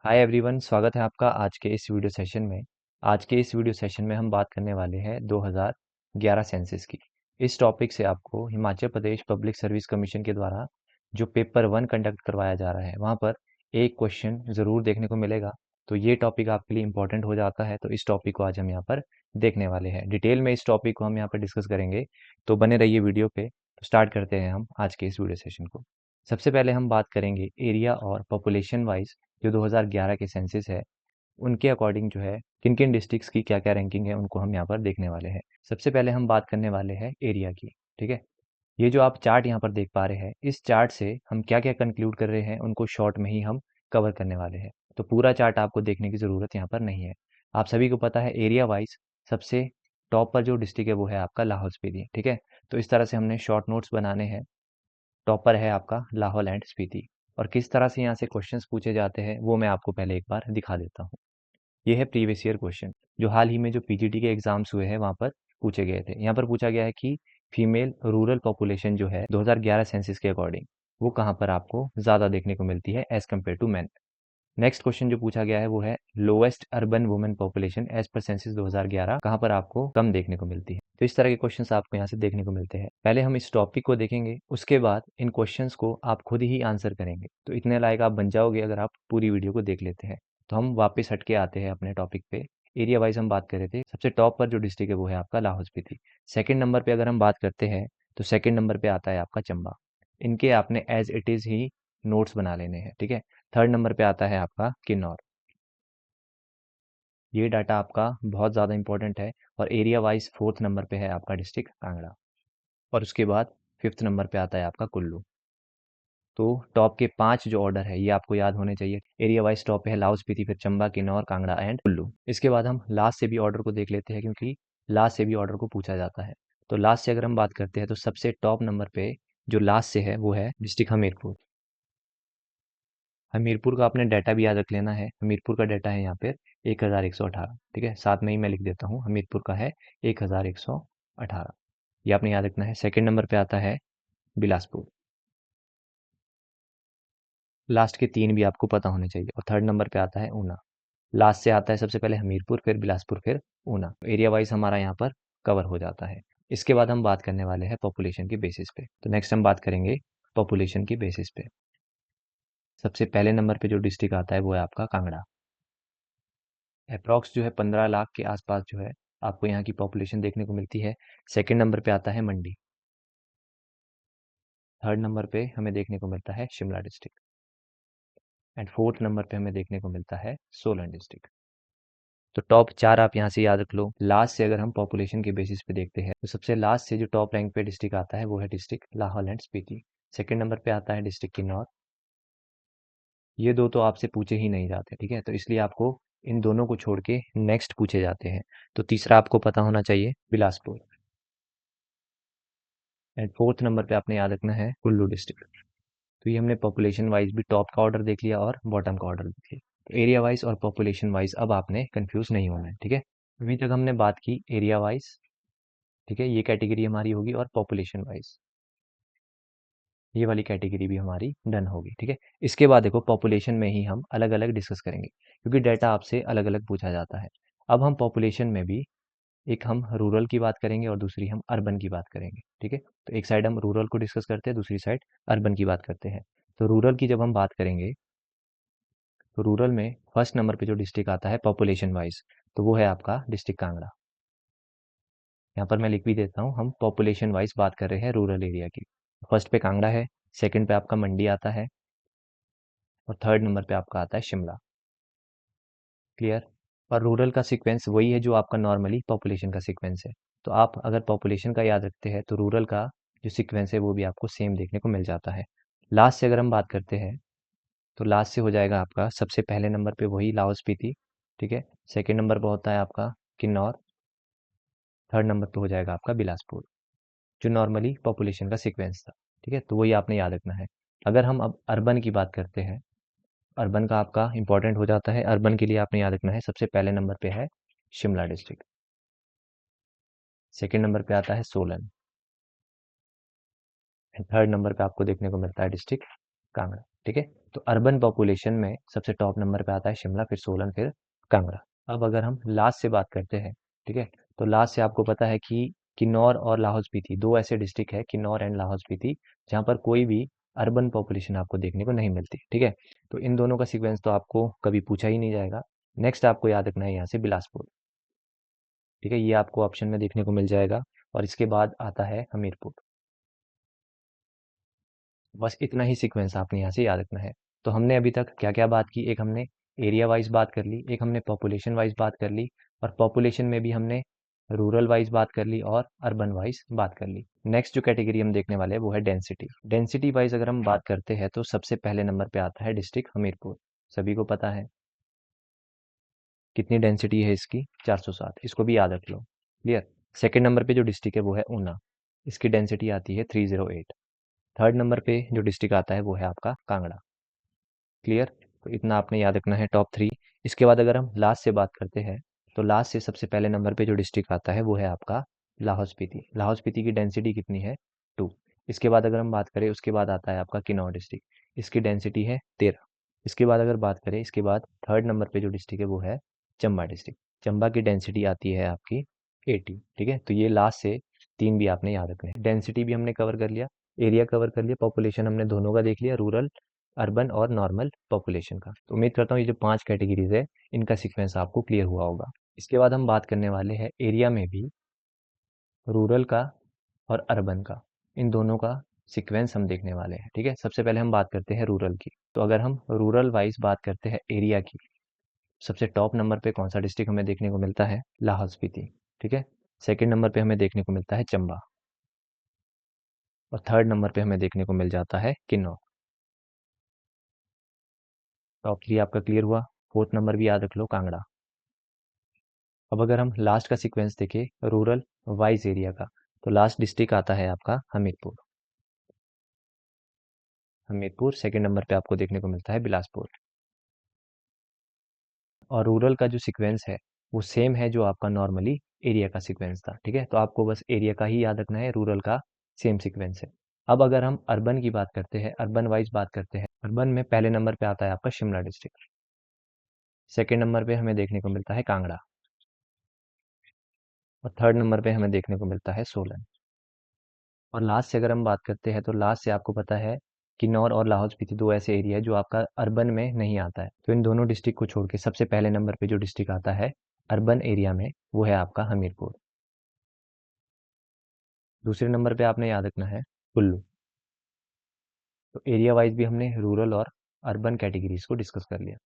Hi everyone, स्वागत है आपका आज के इस वीडियो सेशन में। आज के इस वीडियो सेशन में हम बात करने वाले हैं 2011 सेंसस की। इस टॉपिक से आपको Himachal Pradesh public service commission के द्वारा जो पेपर 1 कंडक्ट करवाया जा रहा है वहाँ पर एक क्वेश्चन ज़रूर देखने को मिलेगा। तो ये टॉपिक आपके लिए इम्पोर्टेंट हो जाता है, तो इस टॉपिक को आज हम यहाँ पर देखने वाले हैं। डिटेल में इस टॉपिक को हम यहाँ पर डिस्कस करेंगे, तो बने रहिए वीडियो पे। तो स्टार्ट करते हैं हम आज के इस वीडियो सेशन को। सबसे पहले हम बात करेंगे एरिया और पॉपुलेशन वाइज जो 2011 के सेंसस है उनके अकॉर्डिंग जो है किन किन डिस्ट्रिक्ट्स की क्या क्या रैंकिंग है उनको हम यहाँ पर देखने वाले हैं। सबसे पहले हम बात करने वाले हैं एरिया की। ठीक है, ये जो आप चार्ट यहाँ पर देख पा रहे हैं, इस चार्ट से हम क्या क्या कंक्लूड कर रहे हैं उनको शॉर्ट में ही हम कवर करने वाले हैं। तो पूरा चार्ट आपको देखने की ज़रूरत यहाँ पर नहीं है। आप सभी को पता है एरिया वाइज सबसे टॉप पर जो डिस्ट्रिक्ट है वो है आपका लाहौल स्पीति। ठीक है, तो इस तरह से हमने शॉर्ट नोट्स बनाने हैं। टॉपर है आपका लाहौल एंड स्पीति। और किस तरह से यहाँ से क्वेश्चंस पूछे जाते हैं वो मैं आपको पहले एक बार दिखा देता हूँ। ये है प्रीवियस ईयर क्वेश्चन जो हाल ही में जो पीजीटी के एग्जाम्स हुए हैं वहाँ पर पूछे गए थे। यहाँ पर पूछा गया है कि फीमेल रूरल पॉपुलेशन जो है 2011 सेंसस के अकॉर्डिंग वो कहाँ पर आपको ज़्यादा देखने को मिलती है as compare to man. Next question जो पूछा गया है वो है lowest urban women population as per census 2011 कहाँ पर आपको कम देखने को मिलती है। तो इस तरह के क्वेश्चंस आपको यहाँ से देखने को मिलते हैं। पहले हम इस टॉपिक को देखेंगे, उसके बाद इन क्वेश्चंस को आप खुद ही आंसर करेंगे। तो इतने लायक आप बन जाओगे अगर आप पूरी वीडियो को देख लेते हैं। तो हम वापस हट के आते हैं अपने टॉपिक पे। एरिया वाइज हम बात कर रहे थे, सबसे टॉप पर जो डिस्ट्रिक्ट है वो है आपका लाहौल स्पीति। सेकंड नंबर पे अगर हम बात करते हैं तो सेकंड नंबर पे आता है आपका चंबा। इनके आपने एज इट इज़ ही नोट्स बना लेने हैं। ठीक है, थर्ड नंबर पे आता है आपका किन्नौर। ये डाटा आपका बहुत ज़्यादा इंपॉर्टेंट है। और एरिया वाइज फोर्थ नंबर पे है आपका डिस्ट्रिक्ट कांगड़ा। और उसके बाद फिफ्थ नंबर पे आता है आपका कुल्लू। तो टॉप के 5 जो ऑर्डर है ये आपको याद होने चाहिए। एरिया वाइज टॉप पे है लाहौल स्पीति, फिर चंबा, किन्नौर, कांगड़ा एंड कुल्लू। इसके बाद हम लास्ट से भी ऑर्डर को देख लेते हैं क्योंकि लास्ट से भी ऑर्डर को पूछा जाता है। तो लास्ट से अगर हम बात करते हैं तो सबसे टॉप नंबर पे जो लास्ट से है वो है डिस्ट्रिक्ट हमीरपुर। हमीरपुर का आपने डाटा भी याद रख लेना है। हमीरपुर का डाटा है यहाँ पे 1118। ठीक है, साथ में ही मैं लिख देता हूँ हमीरपुर का है 1118। ये आपने याद रखना है। सेकंड नंबर पे आता है बिलासपुर। लास्ट के 3 भी आपको पता होने चाहिए। और थर्ड नंबर पे आता है ऊना। लास्ट से आता है सबसे पहले हमीरपुर, फिर बिलासपुर, फिर ऊना। एरिया वाइज हमारा यहाँ पर कवर हो जाता है। इसके बाद हम बात करने वाले हैं पॉपुलेशन की बेसिस पे। तो नेक्स्ट हम बात करेंगे पॉपुलेशन की बेसिस पे। सबसे पहले नंबर पे जो डिस्ट्रिक्ट आता है वो है आपका कांगड़ा। अप्रॉक्स जो है 15 लाख के आसपास जो है आपको यहाँ की पॉपुलेशन देखने को मिलती है। सेकंड नंबर पे आता है मंडी। थर्ड नंबर पे हमें देखने को मिलता है Shimla district. And fourth number पे हमें देखने को मिलता है सोलन डिस्ट्रिक्ट। तो टॉप 4 आप यहाँ से याद रख लो। लास्ट से अगर हम पॉपुलेशन के बेसिस पे देखते हैं तो सबसे लास्ट से जो टॉप रैंक पे डिस्ट्रिक्ट आता है वो है district Lahaul and Spiti. Second number पे आता है डिस्ट्रिक्ट किन्नौर। ये दो तो आपसे पूछे ही नहीं जाते। ठीक है, तो इसलिए आपको इन दोनों को छोड़ के नेक्स्ट पूछे जाते हैं। तो तीसरा आपको पता होना चाहिए बिलासपुर। एंड फोर्थ नंबर पे आपने याद रखना है कुल्लू डिस्ट्रिक्ट। तो ये हमने पॉपुलेशन वाइज भी टॉप का ऑर्डर देख लिया और बॉटम का ऑर्डर देख लिया। तो एरिया वाइज और पॉपुलेशन वाइज अब आपने कंफ्यूज नहीं होना है। ठीक है, अभी तक हमने बात की एरिया वाइज। ठीक है, ये कैटेगरी हमारी होगी। और पॉपुलेशन वाइज ये वाली कैटेगरी भी हमारी डन होगी। ठीक है, इसके बाद देखो पॉपुलेशन में ही हम अलग अलग डिस्कस करेंगे क्योंकि डाटा आपसे अलग अलग पूछा जाता है। अब हम पॉपुलेशन में भी एक हम रूरल की बात करेंगे और दूसरी हम अर्बन की बात करेंगे। ठीक है, तो एक साइड हम रूरल को डिस्कस करते हैं, दूसरी साइड अर्बन की बात करते हैं। तो रूरल की जब हम बात करेंगे तो रूरल में फर्स्ट नंबर पे जो डिस्ट्रिक्ट आता है पॉपुलेशन वाइज तो वो है आपका डिस्ट्रिक्ट कांगड़ा। यहाँ पर मैं लिख भी देता हूँ, हम पॉपुलेशन वाइज बात कर रहे हैं रूरल एरिया की। फर्स्ट पे कांगड़ा है, सेकंड पे आपका मंडी आता है और थर्ड नंबर पे आपका आता है शिमला। क्लियर। और रूरल का सीक्वेंस वही है जो आपका नॉर्मली पॉपुलेशन का सीक्वेंस है। तो आप अगर पॉपुलेशन का याद रखते हैं तो रूरल का जो सीक्वेंस है वो भी आपको सेम देखने को मिल जाता है। लास्ट से अगर हम बात करते हैं तो लास्ट से हो जाएगा आपका सबसे पहले नंबर पे वही लाहौल स्पीति। ठीक है, सेकंड नंबर पर होता है आपका किन्नौर। थर्ड नंबर पे हो जाएगा आपका बिलासपुर जो नॉर्मली पॉपुलेशन का सीक्वेंस था। ठीक है, तो वही आपने याद रखना है। अगर हम अब अर्बन की बात करते हैं, अर्बन का आपका इंपॉर्टेंट हो जाता है। अर्बन के लिए आपने याद रखना है सबसे पहले नंबर पे है शिमला डिस्ट्रिक्ट। सेकंड नंबर पे आता है सोलन। थर्ड नंबर पे आपको देखने को मिलता है डिस्ट्रिक्ट कांगड़ा। ठीक है, तो अर्बन पॉपुलेशन में सबसे टॉप नंबर पे आता है शिमला, फिर सोलन, फिर कांगड़ा। अब अगर हम लास्ट से बात करते हैं, ठीक है, तो लास्ट से आपको पता है कि किन्नौर और लाहौल स्पीति दो ऐसे डिस्ट्रिक्ट है, किन्नौर एंड लाहौल स्पीति, जहाँ पर कोई भी अर्बन पॉपुलेशन आपको देखने को नहीं मिलती। ठीक है, तो इन दोनों का सीक्वेंस तो आपको कभी पूछा ही नहीं जाएगा। नेक्स्ट आपको याद रखना है यहाँ से बिलासपुर। ठीक है, ये आपको ऑप्शन में देखने को मिल जाएगा, और इसके बाद आता है हमीरपुर। बस इतना ही सीक्वेंस आपने यहाँ से याद रखना है। तो हमने अभी तक क्या क्या बात की, एक हमने एरिया वाइज बात कर ली, एक हमने पॉपुलेशन वाइज बात कर ली, और पॉपुलेशन में भी हमने रूरल वाइज बात कर ली और अर्बन वाइज बात कर ली। नेक्स्ट जो कैटेगरी हम देखने वाले हैं वो है डेंसिटी। डेंसिटी वाइज अगर हम बात करते हैं तो सबसे पहले नंबर पे आता है डिस्ट्रिक्ट हमीरपुर। सभी को पता है कितनी डेंसिटी है इसकी, 407, इसको भी याद रख लो। क्लियर। सेकेंड नंबर पे जो डिस्ट्रिक्ट है वो है ऊना, इसकी डेंसिटी आती है 308। थर्ड नंबर पे जो डिस्ट्रिक्ट आता है वो है आपका कांगड़ा। क्लियर, तो इतना आपने याद रखना है, टॉप थ्री। इसके बाद अगर हम लास्ट से बात करते हैं तो लास्ट से सबसे पहले नंबर पे जो डिस्ट्रिक्ट आता है वो है आपका लाहौल स्पीति। लाहौल स्पीति की डेंसिटी कितनी है, 2। इसके बाद अगर हम बात करें, उसके बाद आता है आपका किन्नौर डिस्ट्रिक्ट, इसकी डेंसिटी है 13। इसके बाद अगर बात करें, इसके बाद थर्ड नंबर पे जो डिस्ट्रिक्ट है वो है चंबा डिस्ट्रिक्ट। चंबा की डेंसिटी आती है आपकी 80। ठीक है, तो ये लास्ट से तीन भी आपने याद रखने हैं। डेंसिटी भी हमने कवर कर लिया, एरिया कवर कर लिया, पॉपुलेशन हमने दोनों का देख लिया, रूरल अर्बन और नॉर्मल पॉपुलेशन का। तो उम्मीद करता हूँ ये जो 5 कैटेगरीज है इनका सीक्वेंस आपको क्लियर हुआ होगा। इसके बाद हम बात करने वाले हैं एरिया में भी रूरल का और अर्बन का, इन दोनों का सीक्वेंस हम देखने वाले हैं। ठीक है, सबसे पहले हम बात करते हैं रूरल की। तो अगर हम रूरल वाइज बात करते हैं एरिया की, सबसे टॉप नंबर पे कौन सा डिस्ट्रिक्ट हमें देखने को मिलता है, लाहौल स्पीति। ठीक है, सेकेंड नंबर पे हमें देखने को मिलता है चंबा, और थर्ड नंबर पे हमें देखने को मिल जाता है किन्नौर। टॉप थ्री आपका क्लियर हुआ। फोर्थ नंबर भी याद रख लो, कांगड़ा। अब अगर हम लास्ट का सीक्वेंस देखें रूरल वाइज एरिया का, तो लास्ट डिस्ट्रिक्ट आता है आपका हमीरपुर। हमीरपुर सेकंड नंबर पे आपको देखने को मिलता है बिलासपुर। और रूरल का जो सीक्वेंस है वो सेम है जो आपका नॉर्मली एरिया का सीक्वेंस था। ठीक है, तो आपको बस एरिया का ही याद रखना है, रूरल का सेम सीक्वेंस है। अब अगर हम अर्बन की बात करते हैं, अर्बन वाइज बात करते हैं, अर्बन में पहले नंबर पे आता है आपका शिमला डिस्ट्रिक्ट, सेकेंड नंबर पे हमें देखने को मिलता है कांगड़ा, और थर्ड नंबर पे हमें देखने को मिलता है सोलन। और लास्ट से अगर हम बात करते हैं तो लास्ट से आपको पता है किन्नौर और लाहौल स्पीति दो ऐसे एरिया है जो आपका अर्बन में नहीं आता है। तो इन दोनों डिस्ट्रिक्ट को छोड़ के सबसे पहले नंबर पे जो डिस्ट्रिक्ट आता है अर्बन एरिया में वो है आपका हमीरपुर। दूसरे नंबर पे आपने याद रखना है कुल्लू। तो एरिया वाइज भी हमने रूरल और अर्बन कैटेगरीज को डिस्कस कर लिया।